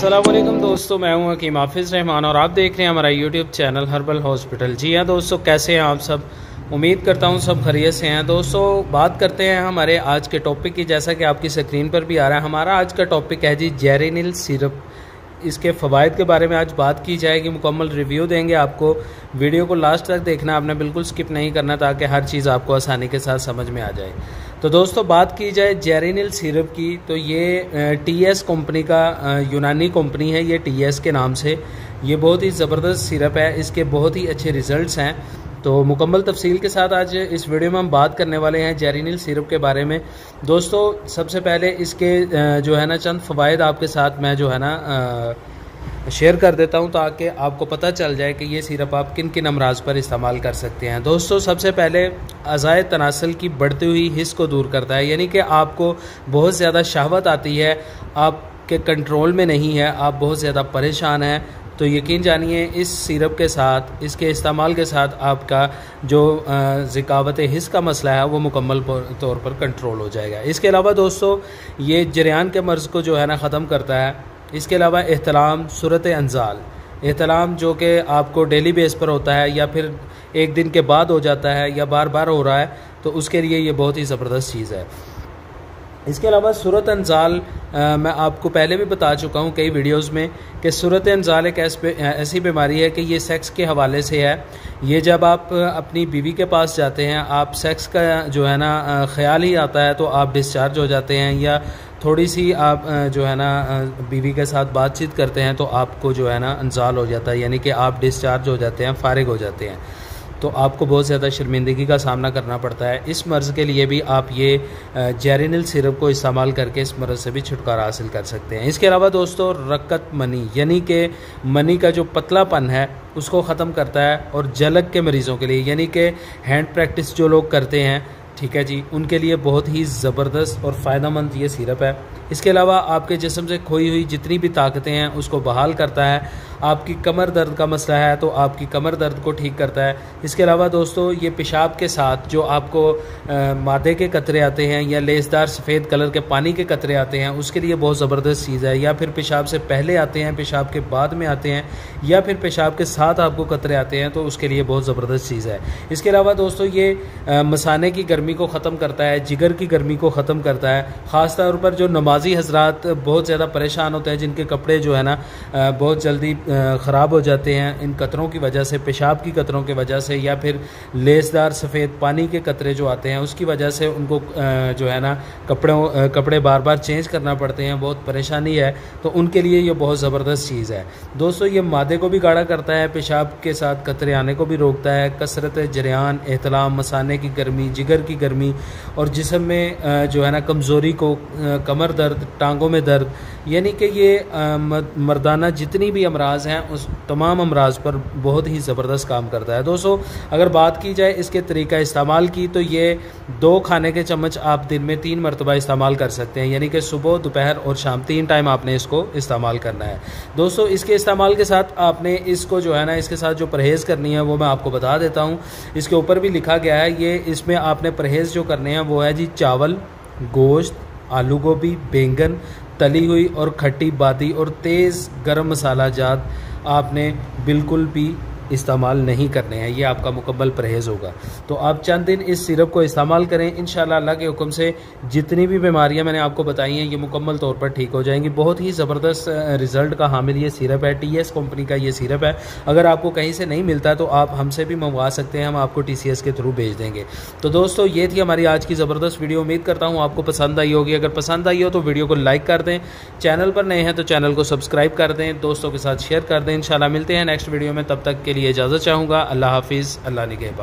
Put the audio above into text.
अस्सलाम वालेकुम दोस्तों, मैं हूं हकीम हाफिज़ रहमान और आप देख रहे हैं हमारा यूट्यूब चैनल हर्बल हॉस्पिटल। जी हाँ दोस्तों, कैसे हैं आप सब? उम्मीद करता हूं सब खैरियत से हैं। दोस्तों बात करते हैं हमारे आज के टॉपिक की। जैसा कि आपकी स्क्रीन पर भी आ रहा है, हमारा आज का टॉपिक है जी जेरेनिल सिरप। इसके फ़वाइद के बारे में आज बात की जाएगी, मुकम्मल रिव्यू देंगे आपको। वीडियो को लास्ट तक देखना, आपने बिल्कुल स्किप नहीं करना ताकि हर चीज़ आपको आसानी के साथ समझ में आ जाए। तो दोस्तों बात की जाए जेरेनिल सिरप की, तो ये टीएस कंपनी का यूनानी कंपनी है, ये टीएस के नाम से। ये बहुत ही ज़बरदस्त सिरप है, इसके बहुत ही अच्छे रिज़ल्ट्स हैं। तो मुकम्मल तफसील के साथ आज इस वीडियो में हम बात करने वाले हैं जेरेनिल सिरप के बारे में। दोस्तों सबसे पहले इसके जो है ना चंद फ़वाइद आपके साथ मैं जो है ना शेयर कर देता हूं ताकि आपको पता चल जाए कि ये सिरप आप किन किन अमराज़ पर इस्तेमाल कर सकते हैं। दोस्तों सबसे पहले अज़ाए तनासल की बढ़ती हुई हिस्स को दूर करता है, यानी कि आपको बहुत ज़्यादा शहवत आती है, आपके कंट्रोल में नहीं है, आप बहुत ज़्यादा परेशान हैं, तो यकीन जानिए इस सिरप के साथ, इसके इस्तेमाल के साथ आपका जो ज़िकावत हिस्स का मसला है वो मुकम्मल तौर पर कंट्रोल हो जाएगा। इसके अलावा दोस्तों ये जरियान के मर्ज़ को जो है ना ख़त्म करता है। इसके अलावा एहतलाम, सूरत अंजाल, एहतलाम जो कि आपको डेली बेस पर होता है या फिर एक दिन के बाद हो जाता है या बार बार हो रहा है, तो उसके लिए ये बहुत ही ज़बरदस्त चीज़ है। इसके अलावा सूरत अंजाल मैं आपको पहले भी बता चुका हूँ कई वीडियोस में कि सूरत अंजाल एक ऐसी बीमारी है कि ये सेक्स के हवाले से है। ये जब आप अपनी बीवी के पास जाते हैं, आप सेक्स का जो है ना ख्याल ही आता है तो आप डिस्चार्ज हो जाते हैं, या थोड़ी सी आप जो है ना बीवी के साथ बातचीत करते हैं तो आपको जो है ना अंजाल हो जाता है, यानी कि आप डिस्चार्ज हो जाते हैं, फारिग हो जाते हैं, तो आपको बहुत ज़्यादा शर्मिंदगी का सामना करना पड़ता है। इस मर्ज़ के लिए भी आप ये जेरेनिल सिरप को इस्तेमाल करके इस मर्ज़ से भी छुटकारा हासिल कर सकते हैं। इसके अलावा दोस्तों रकत मनी, यानी कि मनी का जो पतलापन है उसको ख़त्म करता है, और जलक के मरीज़ों के लिए, यानी कि हैंड प्रैक्टिस जो लोग करते हैं, ठीक है जी, उनके लिए बहुत ही ज़बरदस्त और फ़ायदेमंद ये सिरप है। इसके अलावा आपके जिस्म से खोई हुई जितनी भी ताकतें हैं उसको बहाल करता है। आपकी कमर दर्द का मसला है तो आपकी कमर दर्द को ठीक करता है। इसके अलावा दोस्तों ये पेशाब के साथ जो आपको मादे के कतरे आते हैं या लेसदार सफ़ेद कलर के पानी के कतरे आते हैं, उसके लिए बहुत ज़बरदस्त चीज़ है। या फिर पेशाब से पहले आते हैं, पेशाब के बाद में आते हैं, या फिर पेशाब के साथ आपको कतरे आते हैं, तो उसके लिए बहुत ज़बरदस्त चीज़ है। इसके अलावा दोस्तों ये मसाने की गर्मी को ख़त्म करता है, जिगर की गर्मी को ख़त्म करता है। ख़ास तौर पर जो नमाजी हजरात बहुत ज़्यादा परेशान होते हैं, जिनके कपड़े जो है ना बहुत जल्दी ख़राब हो जाते हैं इन कतरों की वजह से, पेशाब की कतरों की वजह से, या फिर लेसदार सफ़ेद पानी के कतरे जो आते हैं उसकी वजह से उनको जो है ना कपड़े बार बार चेंज करना पड़ते हैं, बहुत परेशानी है, तो उनके लिए ये बहुत ज़बरदस्त चीज़ है। दोस्तों ये मादे को भी गाढ़ा करता है, पेशाब के साथ कतरे आने को भी रोकता है, कसरत जरियान, एहतलाम, मसाने की गर्मी, जिगर की गर्मी, और जिस्म में जो है ना कमज़ोरी को, कमर दर्द, टांगों में दर्द, यानी कि ये मर्दाना जितनी भी अमराज हैं उस तमाम अमराज पर बहुत ही ज़बरदस्त काम करता है। दोस्तों अगर बात की जाए इसके तरीका इस्तेमाल की, तो ये 2 खाने के चम्मच आप दिन में 3 मरतबा इस्तेमाल कर सकते हैं, यानी कि सुबह, दोपहर और शाम 3 टाइम आपने इसको इस्तेमाल करना है। दोस्तों इसके इस्तेमाल के साथ आपने इसको जो है ना, इसके साथ जो परहेज़ करनी है वो मैं आपको बता देता हूँ। इसके ऊपर भी लिखा गया है, ये इसमें आपने परहेज़ जो करने हैं वो है जी चावल, गोश्त, आलू गोभी, बैंगन, तली हुई और खट्टी बादी और तेज़ गरम मसाला जात आपने बिल्कुल भी इस्तेमाल नहीं करने हैं। ये आपका मुकम्मल परहेज़ होगा। तो आप चंद दिन इस सिरप को इस्तेमाल करें, इंशाल्लाह अल्लाह के हुक्म से जितनी भी बीमारियां मैंने आपको बताई हैं ये मुकम्मल तौर पर ठीक हो जाएंगी। बहुत ही ज़बरदस्त रिज़ल्ट का हामिल ये सिरप है, टीएस कंपनी का ये सिरप है। अगर आपको कहीं से नहीं मिलता तो आप हमसे भी मंगवा सकते हैं, हम आपको टीसीएस के थ्रू भेज देंगे। तो दोस्तों ये थी हमारी आज की ज़बरदस्त वीडियो। उम्मीद करता हूँ आपको पसंद आई होगी। अगर पसंद आई हो तो वीडियो को लाइक कर दें, चैनल पर नए हैं तो चैनल को सब्सक्राइब कर दें, दोस्तों के साथ शेयर कर दें। इंशाल्लाह मिलते हैं नेक्स्ट वीडियो में, तब तक के लिए इजाज़त चाहूँगा। अल्लाह हाफिज़, अल्लाह निगहबान।